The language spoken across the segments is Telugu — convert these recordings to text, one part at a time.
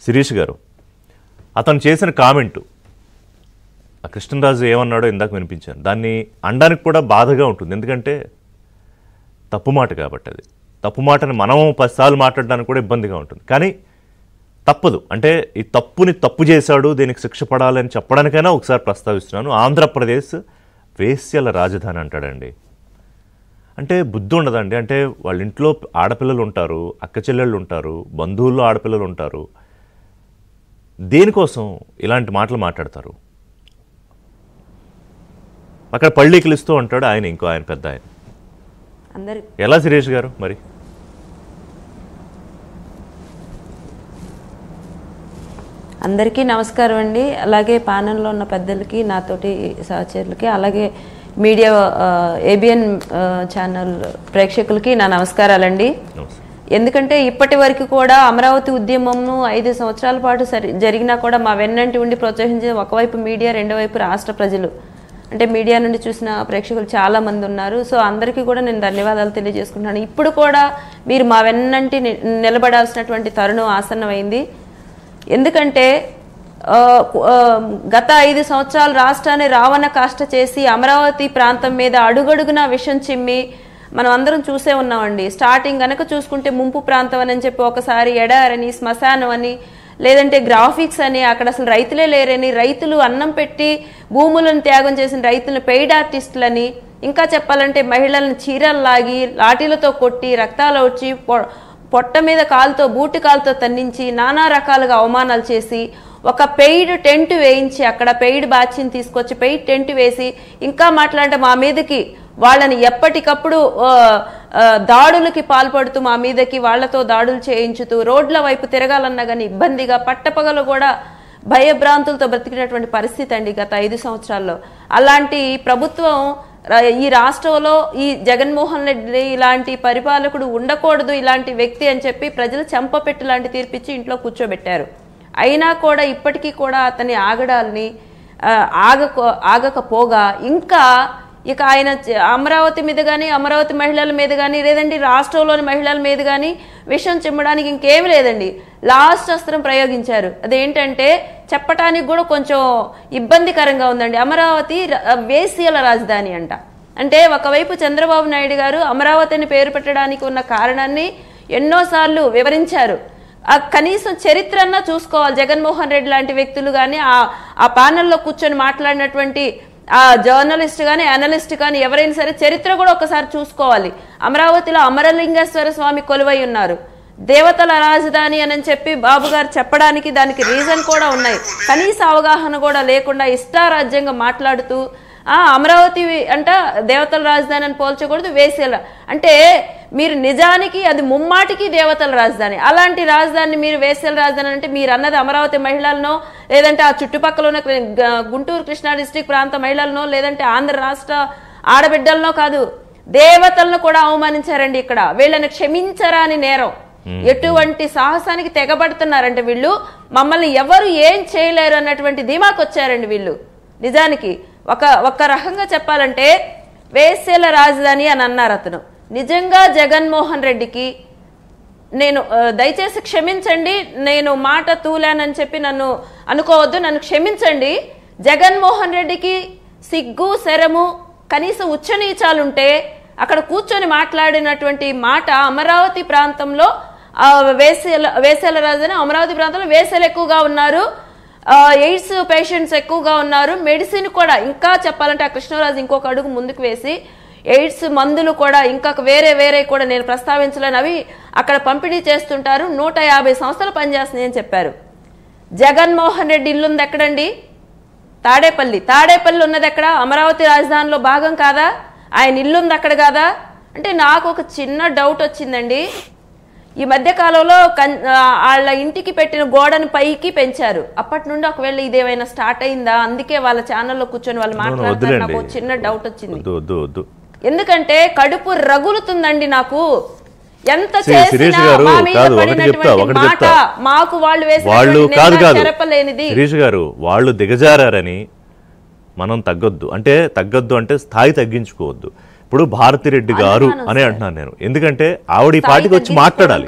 శిరీష్ గారు, అతను చేసిన కామెంటు ఆ కృష్ణరాజు ఏమన్నాడో ఇందాక వినిపించాను. దాన్ని అనడానికి కూడా బాధగా ఉంటుంది. ఎందుకంటే తప్పు మాట కాబట్టి. అది తప్పు మాటని మనం 10 సార్లు మాట్లాడడానికి కూడా ఇబ్బందిగా ఉంటుంది. కానీ తప్పదు. అంటే ఈ తప్పుని తప్పు చేశాడు, దీనికి శిక్ష పడాలని చెప్పడానికైనా ఒకసారి ప్రస్తావిస్తున్నాను. ఆంధ్రప్రదేశ్ వేశ్యల రాజధాని అంటాడండి. అంటే బుద్ధి ఉండదండి. అంటే వాళ్ళ ఇంట్లో ఆడపిల్లలు ఉంటారు, అక్క చెల్లెళ్ళు ఉంటారు, బంధువుల్లో ఆడపిల్లలు ఉంటారు. దేనికోసం ఇలాంటి మాటలు మాట్లాడతారు? అక్కడ పళ్ళీకిలిస్తూ ఉంటాడు ఆయన, ఇంకో ఆయన పెద్ద ఆయన. ఎలా శిరీష్ గారు మరి? అందరికీ నమస్కారం అండి. అలాగే ప్యానెల్లో ఉన్న పెద్దలకి, నాతోటి సహచరులకి, అలాగే మీడియా ఏబిఎన్ ఛానల్ ప్రేక్షకులకి నా నమస్కారాలండి. ఎందుకంటే ఇప్పటి వరకు కూడా అమరావతి ఉద్యమంను 5 సంవత్సరాల పాటు జరిగినా కూడా మా వెన్నంటి ఉండి ప్రోత్సహించే ఒకవైపు మీడియా, రెండో వైపు రాష్ట్ర ప్రజలు. అంటే మీడియా నుండి చూసిన ప్రేక్షకులు చాలామంది ఉన్నారు. సో అందరికీ కూడా నేను ధన్యవాదాలు తెలియజేసుకుంటున్నాను. ఇప్పుడు కూడా మీరు మా వెన్నంటి నిలబడాల్సినటువంటి తరుణం ఆసన్నమైంది. ఎందుకంటే గత 5 సంవత్సరాలు రాష్ట్రాన్ని రావణ కాష్ట చేసి అమరావతి ప్రాంతం మీద అడుగడుగునా విషం చిమ్మి మనం అందరం చూసే ఉన్నామండి. స్టార్టింగ్ కనుక చూసుకుంటే ముంపు ప్రాంతం అని చెప్పి ఒకసారి ఎడారని, శ్మశానం అని, లేదంటే గ్రాఫిక్స్ అని, అక్కడ అసలు రైతులే లేరని, రైతులు అన్నం పెట్టి భూములను త్యాగం చేసిన రైతులను పెయిడ్ ఆర్టిస్టులని, ఇంకా చెప్పాలంటే మహిళలను చీరలు లాగి లాఠీలతో కొట్టి రక్తాలు వచ్చి పొట్ట మీద కాలుతో బూటి కాలుతో తన్నించి నానా రకాలుగా అవమానాలు చేసి ఒక పెయిడ్ టెంట్ వేయించి అక్కడ పెయిడ్ బ్యాచ్ని తీసుకొచ్చి పెయిడ్ టెంట్ వేసి ఇంకా మాట్లాడితే మా మీదకి వాళ్ళని ఎప్పటికప్పుడు దాడులకి పాల్పడుతూ మా మీదకి వాళ్లతో దాడులు చేయించుతూ రోడ్ల వైపు తిరగాలన్నా కానీ ఇబ్బందిగా పట్టపగలు కూడా భయభ్రాంతులతో బ్రతికినటువంటి పరిస్థితి అండి గత 5 సంవత్సరాల్లో. అలాంటి ప్రభుత్వం ఈ రాష్ట్రంలో ఈ జగన్మోహన్ రెడ్డి ఇలాంటి పరిపాలకుడు ఉండకూడదు, ఇలాంటి వ్యక్తి అని చెప్పి ప్రజలు చెంపపెట్టు లాంటి తీర్పిచ్చి ఇంట్లో కూర్చోబెట్టారు. అయినా కూడా ఇప్పటికీ కూడా అతని ఆగడాల్ని ఆగకపోగా ఇంకా ఇక ఆయన అమరావతి మీద కానీ, అమరావతి మహిళల మీద కానీ, లేదంటే రాష్ట్రంలోని మహిళల మీద కానీ విషం చిమ్మడానికి ఇంకేమి లేదండి. లాస్ట్ అస్త్రం ప్రయోగించారు. అదేంటంటే చెప్పటానికి కూడా కొంచెం ఇబ్బందికరంగా ఉందండి. అమరావతి వేశ్యల రాజధాని అంట. అంటే ఒకవైపు చంద్రబాబు నాయుడు గారు అమరావతిని పేరు పెట్టడానికి ఉన్న కారణాన్ని ఎన్నోసార్లు వివరించారు. కనీసం చరిత్ర అన్నా చూసుకోవాలి. జగన్మోహన్ రెడ్డి లాంటి వ్యక్తులు కానీ ఆ ప్యానెల్లో కూర్చొని మాట్లాడినటువంటి ఆ జర్నలిస్ట్ కానీ, అనలిస్ట్ కానీ ఎవరైనా సరే చరిత్ర కూడా ఒకసారి చూసుకోవాలి. అమరావతిలో అమరలింగేశ్వర స్వామి కొలువై ఉన్నారు. దేవతల రాజధాని అని చెప్పి బాబు గారు చెప్పడానికి దానికి రీజన్ కూడా ఉన్నాయి. కనీస అవగాహన కూడా లేకుండా ఇష్టారాజ్యంగా మాట్లాడుతూ అమరావతి అంట దేవతల రాజధాని అని పోల్చకూడదు, వేసేల అంటే మీరు నిజానికి అది ముమ్మాటికి దేవతల రాజధాని. అలాంటి రాజధాని మీరు వేసేల రాజధాని అంటే మీరు అన్నది అమరావతి మహిళలనో, లేదంటే ఆ చుట్టుపక్కల ఉన్న గుంటూరు కృష్ణా డిస్ట్రిక్ట్ ప్రాంత మహిళలనో, లేదంటే ఆంధ్ర రాష్ట్ర ఆడబిడ్డలనో కాదు, దేవతలను కూడా అవమానించారండి. ఇక్కడ వీళ్ళని క్షమించరాని నేరం. ఎటువంటి సాహసానికి తెగబడుతున్నారంటే వీళ్ళు మమ్మల్ని ఎవరు ఏం చేయలేరు అన్నటువంటి ధీమాకు వచ్చారండి వీళ్ళు. నిజానికి ఒక రకంగా చెప్పాలంటే వేశ్యల రాజధాని అని అన్నారు అతను. నిజంగా జగన్మోహన్ రెడ్డికి నేను దయచేసి క్షమించండి, నేను మాట తూలానని చెప్పి నన్ను అనుకోవద్దు, నన్ను క్షమించండి. జగన్మోహన్ రెడ్డికి సిగ్గు శరము కనీసం ఉచ్చనీచాలుంటే అక్కడ కూర్చొని మాట్లాడినటువంటి మాట అమరావతి ప్రాంతంలో వేశ్యల రాజధాని, అమరావతి ప్రాంతంలో వేశ్యలు ఎక్కువగా ఉన్నారు, ఎయిడ్స్ పేషెంట్స్ ఎక్కువగా ఉన్నారు, మెడిసిన్ కూడా ఇంకా చెప్పాలంటే ఆ కృష్ణరాజు ఇంకొక అడుగు ముందుకు వేసి ఎయిడ్స్ మందులు కూడా ఇంకా వేరే కూడా నేను ప్రస్తావించలేను, అవి అక్కడ పంపిణీ చేస్తుంటారు, 150 సంస్థలు పనిచేస్తున్నాయి అని చెప్పారు. జగన్మోహన్ రెడ్డి ఇల్లుంది ఎక్కడండి? తాడేపల్లి ఉన్నది ఎక్కడ? అమరావతి రాజధానిలో భాగం కాదా? ఆయన ఇల్లుంది అక్కడ కాదా? అంటే నాకు ఒక చిన్న డౌట్ వచ్చిందండి. ఈ మధ్య కాలంలో వాళ్ళ ఇంటికి పెట్టిన గోడను పైకి పెంచారు. అప్పటి నుండి ఒకవేళ ఇదేమైనా స్టార్ట్ అయిందా? అందుకే వాళ్ళ ఛానల్లో కూర్చొని వాళ్ళు మాట్లాడుతున్నారు. నాకు చిన్న డౌట్ వచ్చింది. ఎందుకంటే కడుపు రగులుతుందండి నాకు. ఎంత చేసినా మా మీద పడినటువంటి మాట మాకు వాళ్ళు వేసేది శిరీష్ గారు, వాళ్ళు దిగజారని మనం తగ్గొద్దు అంటే స్థాయి తగ్గించుకోవద్దు. ఇప్పుడు భారతిరెడ్డి గారు అని అంటున్నాను నేను, ఎందుకంటే ఆవిడ ఈ పార్టీకి వచ్చి మాట్లాడాలి,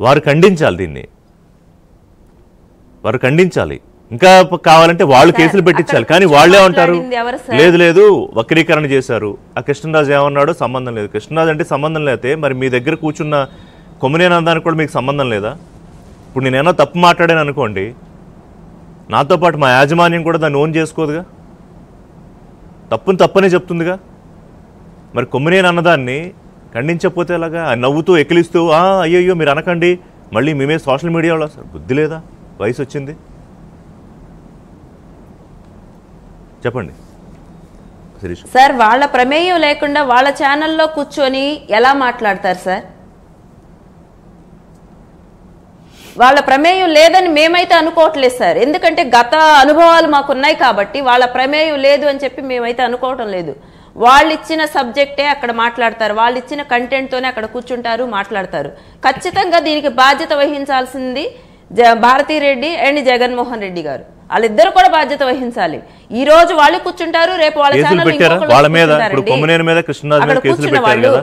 వారు ఖండించాలి దీన్ని. వారు ఖండించాలి. ఇంకా కావాలంటే వాళ్ళు కేసులు పెట్టించాలి. కానీ వాళ్ళే ఉంటారు, లేదు లేదు వక్రీకరణ చేశారు. ఆ కృష్ణరాజు ఏమన్నాడో సంబంధం లేదు. కృష్ణరాజు అంటే సంబంధం లేతే మరి మీ దగ్గర కూర్చున్న కొమ్మనేనందానికి కూడా మీకు సంబంధం లేదా? ఇప్పుడు నేనేమో తప్పు మాట్లాడాను అనుకోండి, నాతో పాటు మా యాజమాన్యం కూడా దాన్ని ఓన్ చేసుకోదుగా, తప్పనే చెప్తుందిగా. మరి కొమ్మనేని అన్నదాన్ని ఖండించకపోతే ఎలాగా? నవ్వుతూ ఎక్కిలిస్తూ అయ్యో మీరు అనకండి, మళ్ళీ మేమే సోషల్ మీడియాలో సార్ బుద్ధి లేదా? వయసు వచ్చింది, చెప్పండి శిరీష్. సార్ వాళ్ళ ప్రమేయం లేకుండా వాళ్ళ ఛానల్లో కూర్చొని ఎలా మాట్లాడతారు సార్? వాళ్ళ ప్రమేయం లేదని మేమైతే అనుకోవట్లేదు సార్. ఎందుకంటే గత అనుభవాలు మాకున్నాయి కాబట్టి వాళ్ళ ప్రమేయం లేదు అని చెప్పి మేమైతే అనుకోవటం లేదు. వాళ్ళు ఇచ్చిన సబ్జెక్టే అక్కడ మాట్లాడతారు, వాళ్ళు ఇచ్చిన కంటెంట్తోనే అక్కడ కూర్చుంటారు, మాట్లాడతారు. ఖచ్చితంగా దీనికి బాధ్యత వహించాల్సింది భారతీరెడ్డి అండ్ జగన్మోహన్ రెడ్డి గారు. వాళ్ళిద్దరు కూడా బాధ్యత వహించాలి. ఈ రోజు వాళ్ళు కూర్చుంటారు, రేపు వాళ్ళ ఛానల్ వాళ్ళ మీద ఇప్పుడు కొమ్మనేని మీద కృష్ణరాజు మీద కేసులు పెట్టారు కదా,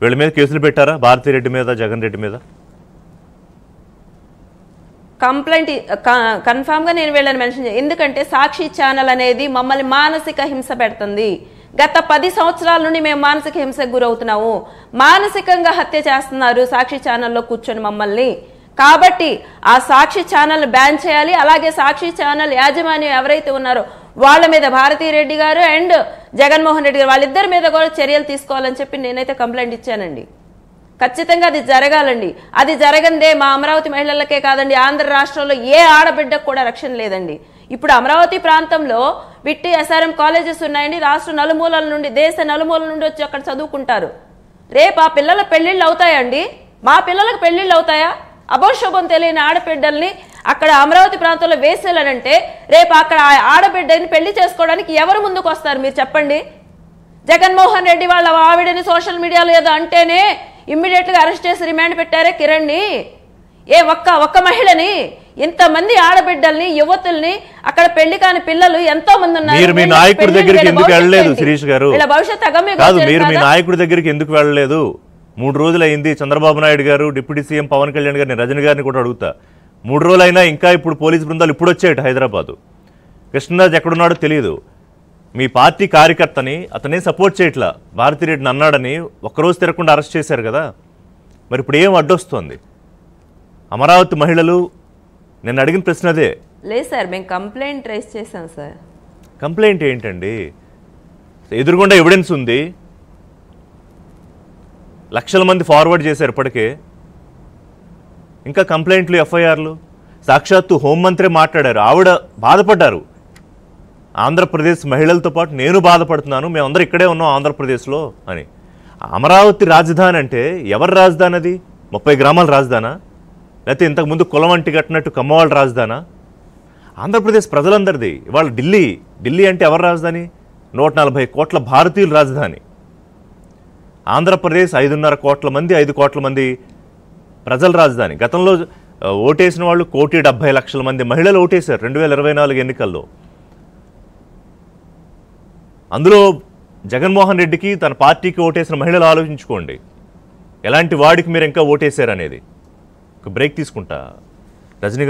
వీళ్ళ మీద కేసులు పెట్టారా? భారతీరెడ్డి మీద, జగన్ రెడ్డి మీద కంప్లైంట్ కన్ఫామ్ గా నేను వీళ్ళని మెన్షన్ చేయాలి. ఎందుకంటే సాక్షి ఛానల్ అనేది మమ్మల్ని మానసిక హింస పెడుతుంది. గత 10 సంవత్సరాల నుండి మేము మానసిక హింసకు గురవుతున్నాము. మానసికంగా హత్య చేస్తున్నారు సాక్షి ఛానల్లో కూర్చొని మమ్మల్ని. కాబట్టి ఆ సాక్షి ఛానల్ బ్యాన్ చేయాలి. అలాగే సాక్షి ఛానల్ యాజమాన్యం ఎవరైతే ఉన్నారో వాళ్ళ మీద భారతీరెడ్డి గారు అండ్ జగన్మోహన్ రెడ్డి గారు వాళ్ళిద్దరి మీద కూడా చర్యలు తీసుకోవాలని చెప్పి నేనైతే కంప్లైంట్ ఇచ్చానండి. ఖచ్చితంగా అది జరగాలండి. అది జరగందే మా అమరావతి మహిళలకే కాదండి, ఆంధ్ర రాష్ట్రంలో ఏ ఆడబిడ్డకు కూడా రక్షణ లేదండి. ఇప్పుడు అమరావతి ప్రాంతంలో విట్టి ఎస్ఆర్ఎం కాలేజెస్ ఉన్నాయండి. రాష్ట్ర నలుమూలల నుండి, దేశ నలుమూలల నుండి వచ్చి అక్కడ చదువుకుంటారు. రేపు ఆ పిల్లల పెళ్లిళ్ళు అవుతాయండి? మా పిల్లలకు పెళ్లిళ్ళు అవుతాయా? అభోశోభం తెలియని ఆడబిడ్డల్ని అక్కడ అమరావతి ప్రాంతంలో వేసేయాలంటే రేపు అక్కడ ఆడబిడ్డని పెళ్లి చేసుకోవడానికి ఎవరు ముందుకు వస్తారు మీరు చెప్పండి? జగన్మోహన్ రెడ్డి వాళ్ళ ఆవిడని సోషల్ మీడియాలో ఏదో అంటేనే ఇమ్మీడియట్ గా అరెస్ట్ చేసి రిమాండ్ పెట్టారే కిరణ్ని. ఒక్క మహిళని, ఇంతమంది ఆడబిడ్డల్ని, యువతుల్ని, అక్కడ పెళ్లి కాని పిల్లలు ఎంతో మంది ఉన్నారు. మీరు మీ నాయకుడి దగ్గరికి ఎందుకు వెళ్ళలేదు శిరీష్ గారు? వీళ్ళ భవిష్యత్ కాదు, మీరు మీ నాయకుడి దగ్గరికి ఎందుకు వెళ్ళలేదు? 3 రోజులు అయింది. చంద్రబాబు నాయుడు గారు, డిప్యూటీ సీఎం పవన్ కళ్యాణ్ గారిని, రజనీ గారిని కూడా అడుగుతా. 3 రోజులైనా ఇంకా ఇప్పుడు పోలీసు బృందాలు ఇప్పుడు వచ్చాయట హైదరాబాదు. కృష్ణరాజు ఎక్కడున్నాడో తెలియదు. మీ పార్టీ కార్యకర్తని అతనే సపోర్ట్ చేయట్లా, భారతీరెడ్డిని అన్నాడని ఒక్కరోజు తిరగకుండా అరెస్ట్ చేశారు కదా. మరి ఇప్పుడు ఏం అడ్డొస్తుంది? అమరావతి మహిళలు, నేను అడిగిన ప్రశ్న అదే. లేదు సార్, మేము కంప్లైంట్ రైజ్ చేశాం సార్. కంప్లైంట్ ఏంటండి? ఎదురుగుండా ఎవిడెన్స్ ఉంది, లక్షల మంది ఫార్వర్డ్ చేశారు ఇప్పటికే. ఇంకా కంప్లైంట్లు, ఎఫ్ఐఆర్లు. సాక్షాత్తు హోంమంత్రి మాట్లాడారు, ఆవిడ బాధపడ్డారు. ఆంధ్రప్రదేశ్ మహిళలతో పాటు నేను బాధపడుతున్నాను, మేమందరం ఇక్కడే ఉన్నాం ఆంధ్రప్రదేశ్లో అని. అమరావతి రాజధాని అంటే ఎవరి రాజధాని? అది 30 గ్రామాల రాజధానా? లేకపోతే ఇంతకుముందు కులం అంటి కట్టినట్టు కమ్మవాళ్ళ రాజధానా? ఆంధ్రప్రదేశ్ ప్రజలందరిది. ఇవాళ ఢిల్లీ అంటే ఎవరి రాజధాని? 140 కోట్ల భారతీయుల రాజధాని. ఆంధ్రప్రదేశ్ 5.5 కోట్ల మంది, 5 కోట్ల మంది ప్రజల రాజధాని. గతంలో ఓటేసిన వాళ్ళు 1,70,00,000 మంది మహిళలు ఓటేశారు 2024 ఎన్నికల్లో. అందులో జగన్మోహన్ రెడ్డికి, తన పార్టీకి ఓటేసిన మహిళలు ఆలోచించుకోండి, ఎలాంటి వాడికి మీరు ఇంకా ఓటేశారు అనేది. ఒక బ్రేక్ తీసుకుంటా. రజనీ